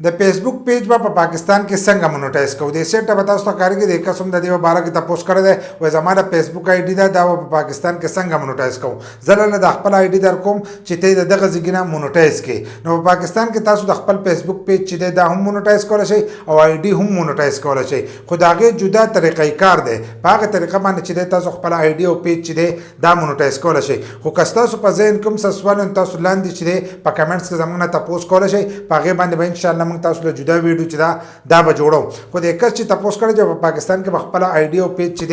د فیسبوک پیج په پاکستان کې څنګه مونټایز کوو د سیټ به تاسو ته کاری کې د قسم د دیو بارا کې تاسو کړی دی و زماره فیسبوک آی ډی دا په پاکستان کې څنګه مونټایز کوو زله د خپل آی ډی در کوم چې ته دغه ځګینه مونټایز کې نو په پاکستان کې تاسو د خپل فیسبوک پیج چې دا هم مونټایز کولای شئ او آی ډی هم مونټایز کولای شئ خو داغه جدا طریقې کار دی په هغه طریقه باندې چې تاسو خپل آی ډی او پیج چې دا مونټایز کولای شئ خو که تاسو په ذهن کوم څه سوال تاسو لاندې چې په کمنټس کې زموږ نه تاسو کولای شئ په هغه باندې ان شاء الله موږ تاسو له جدا ویډیو چې دا به جوړو خو د کس چې تاسو کړی چې په پاکستان کې خپل آی ډی او پیج چې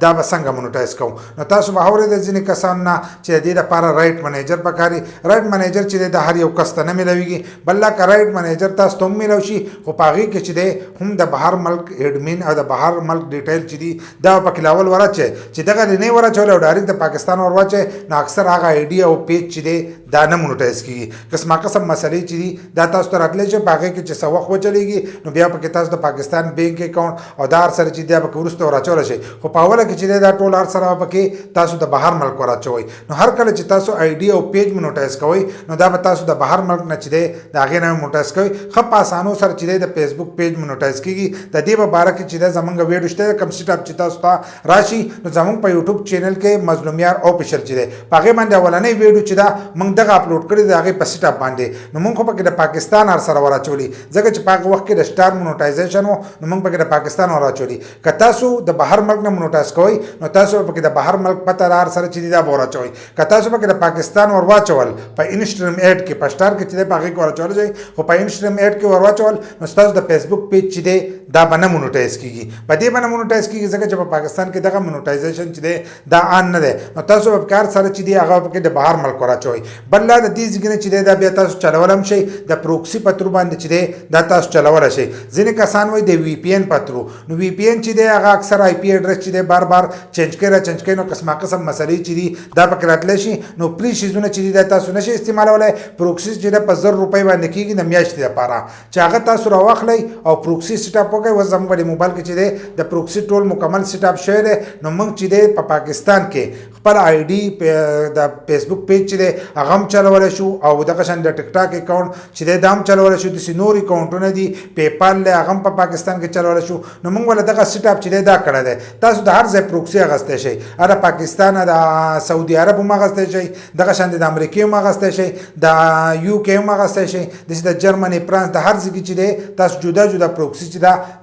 دا به څنګه مونټایز کوو نو تاسو به اورئ د ځینې کسان نه چې د دې لپاره رائټ منیجر پکاري رائټ منیجر چې د هر یو کس ته نه ملويږي بل لا رائټ منیجر تاسو ته ملو شي خو پاغي کې چې هم د بهر ملک ایډمین او د بهر ملک ډیټیل چې دی دا په کلاول ورچه چې دغه نه ورچول او ډایرکټ د پاکستان ورچه نو اکثر هغه آی ډی او پیج چې دی دا نه مونټایز کیږي قسمه قسم مسلې چې دی دا تاسو ته راتللی چې باغې کې چې سوخ وچلېږي نو بیا پکې تاسو د پاکستان بینک اکاونټ او دار سره چې دا پکې ورسته راچول شي خو په اوله کې چې دا ټول هر سره پکې تاسو د بهر ملک راچوي نو هر کله چې تاسو آی ډی او پیج مونټایز کوئ نو دا به تاسو د بهر ملک نه چې دی دا غي نه مونټایز کوئ خو په اسانو سره چې د فیسبوک پیج مونټایز کیږي د دې په اړه کې چې زمونږ ویډیو شته کم سټاپ چې تاسو ته راشي نو زمونږ په یوټیوب چینل کې مظلومیار افیشل چې دی هغه باندې اولنې ویډیو چې دا موږ دغه اپلوډ کړی دی هغه په سټاپ باندې نو موږ خو پکې د پاکستان هر سره ورچولي ځکه چې په هغه وخت کې د سٹار مونټایزیشن وو نو موږ پکې د پاکستان ورچولي که تاسو د بهر ملک نه مونټایز کوئ نو تاسو پکې د بهر ملک پته هر سره چې دا ورچوي که تاسو پکې د پاکستان ورواچول په انسټریم ایډ کې په سٹار کې چې په هغه کې ورچول شي خو په انسټریم ایډ کې ورواچول نو تاسو د فیسبوک پیج چې دی دا باندې مونټایز کیږي په دې باندې مونټایز کیږي ځکه چې په پاکستان کې دغه مونټایزیشن چې دی دا ان نه دی نو تاسو په کار سره چې دی هغه پکې د بهر ملک راچوي بل لا د دې ځګنه چې دی دا بیا تاسو چلولم شي د پروکسی پترو باندې چې دی دا تاسو چلول شي ځینې کسان وایي د وی پی ان پترو نو وی پی ان چې دی هغه اکثر آی پی ایډرس چې دی بار بار چینج کړي نو قسمه قسم مسلې چې دی دا پکې راتلی شي نو پری شیزونه چې دی دا تاسو نشي استعمالولای پروکسی چې د 1000 روپۍ باندې کیږي د میاشتې لپاره چې هغه تاسو راوخلی او پروکسی سیټ اپ وکړئ و زموږ د موبایل کې چې دی د پروکسی ټول مکمل سیټ اپ شوی دی نو موږ چې دی په پاکستان کې خپل آی ډی د فیسبوک پیج چې دی هغه هم چلولی شو او دغه شان د ټیک ټاک اکاونټ چې دی دا هم چلولی شو داسې نور اکاونټونه دي پیپال دی هغه هم په پاکستان کې چلولی شو نو موږ ولې دغه سیټ اپ چې دی دا کړی دی تاسو د هر ځای پروکسی اخیستی شئ هر پاکستان د سعودي عرب هم اخیستی شئ دغه شان د امریکې هم اخیستی شئ د یو کې هم اخیستی شئ داسې د جرمني فرانس د هر ځای چې دی تاسو جدا جدا پروکسی چې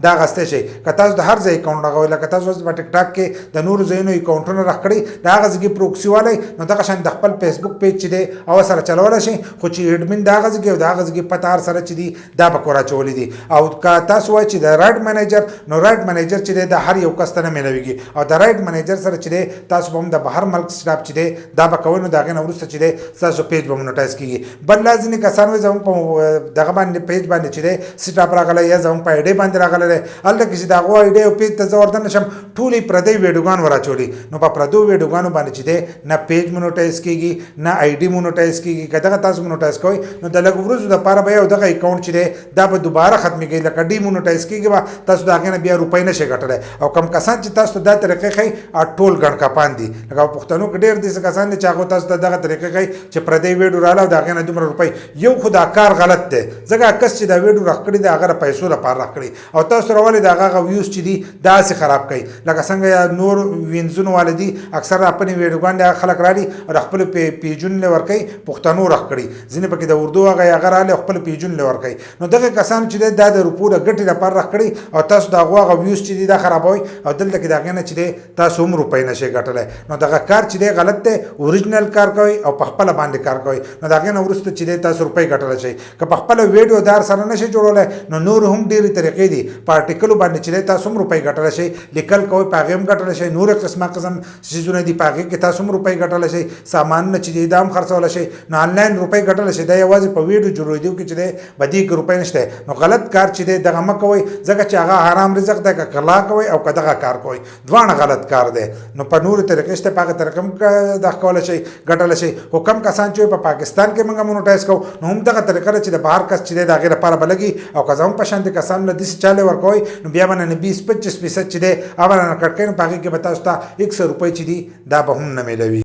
دا اخیستی شئ که تاسو د هر ځای اکاونټ لګوئ لکه تاسو په ټیک ټاک کې د نورو ځایونو اکاونټونه راکړئ د هغه ځای پروکسی والی نو دغه شان د خپل فیسبوک پیج چې دی هغه سره چلولی شئ خو چې ایډمین د هغه ځای او د هغه ځای پته هر سره چې دی دا به راچولی دي او که تاسو وایئ چې د رائټ منیجر نو رائټ منیجر چې دی د هر یو کس ته نه میلویږي او د رائټ منیجر سره چې دی تاسو به هم د بهر ملک سټاپ چې دی دا به کوئ نو د هغې نه وروسته چې دی ستاسو پیج به مونټایز کېږي بل لا ځینې کسان وایي زموږ په دغه باندې پیج باندې چې دی سټاپ راغلی یا زموږ په آی ډی باندې راغلی دی هلته کې چې د هغو آی ډی او پیج ته زه ورته نه شم ټولې پردۍ ویډیوګان وراچولي نو په پردو ویډیوګانو باندې چې دی نه پیج مونټایز کېږي نه آی ډي مونټایز کېږي که دغه تاسو مونټایز کوئ نو د لږ ورځو دپاره به یو دغه اکاونټ چې دی دا به دوباره ختمېږي لکه ډي مونټایز کېږي به تاسو د هغې نه بیا روپۍ نشئ ګټلی او کم کسان چې تاسو ته دا طریقې ښایي ټول ګڼ کپان دي لکه په پښتنو کې ډېر داسې کسان دي چې هغو تاسو ته دغه طریقې ښایي چې پردی ویډیو راغله او د هغې نه دومره روپۍ یو خو دا کار غلط دی ځکه کس چې دا ویډیو راکړي دی هغه د پیسو لپاره راکړي او تاسو راولې د هغه ویوز چې دي داسې خراب کوي لکه څنګه نور وینځونو والا دي اکثر خپلې ویډیوګانې هغه خلک راړي او د خپلو پیجونو یې ورکوي پښتنو راخ کړي ځینې پکې د اردو هغه راغلی او خپل پیجونو یې ورکوي نو دغه کسان چې دی دا د روپو د ګټې لپاره راخ کړي او تاسو د هغو هغه ویوز چې دي دا خرابوئ او دلته کې د هغې نه چې دی تاسو هم روپۍ نشئ ګټلی نو دغه کار چې دی غلط دی اوریجنل کار کوئ او په خپله باندې کار کوئ نو د هغې نه وروسته چې دی تاسو روپۍ ګټلی شئ که په خپله ویډیو دار سره نشئ جوړولی نو نور هم ډېرې طریقې دي په ارټیکلو باندې چې دی تاسو هم روپۍ ګټلی شئ لیکل کوئ په هغې هم ګټلی شئ نور قسمه قسم څیزونه دي په هغې کې تاسو هم روپۍ ګټلی شئ سامانونه چې دي دا هم خرڅولی شئ نو آنلاین روپۍ ګټلی شئ دا یوازې په ویډیو جوړېدو کې چې دی بدې کې روپۍ نشته نو غلط کار چې دی دغه مه کوئ ځکه چې هغه حرام رزق دی که غلا کوئ او که دغه کار کوئ دواړه غلط کار دی نو په نورې طریقې شته په هغه طریقه هم دغه کولی شئ ګټلی شئ خو کم کسان چې په پاکستان کې موږ مونټایز کوو نو هم دغه طریقه ده چې د بهر کس چې دی د هغې لپاره به لګي او که زموږ په شانتې کسانو له داسې چالې ورکوئ نو بیا به نه 20-25% چې دی هغه به نه کټ کوئ نو په هغې کې به تاسو ته 100 روپۍ چې دي دا به هم نه میلوي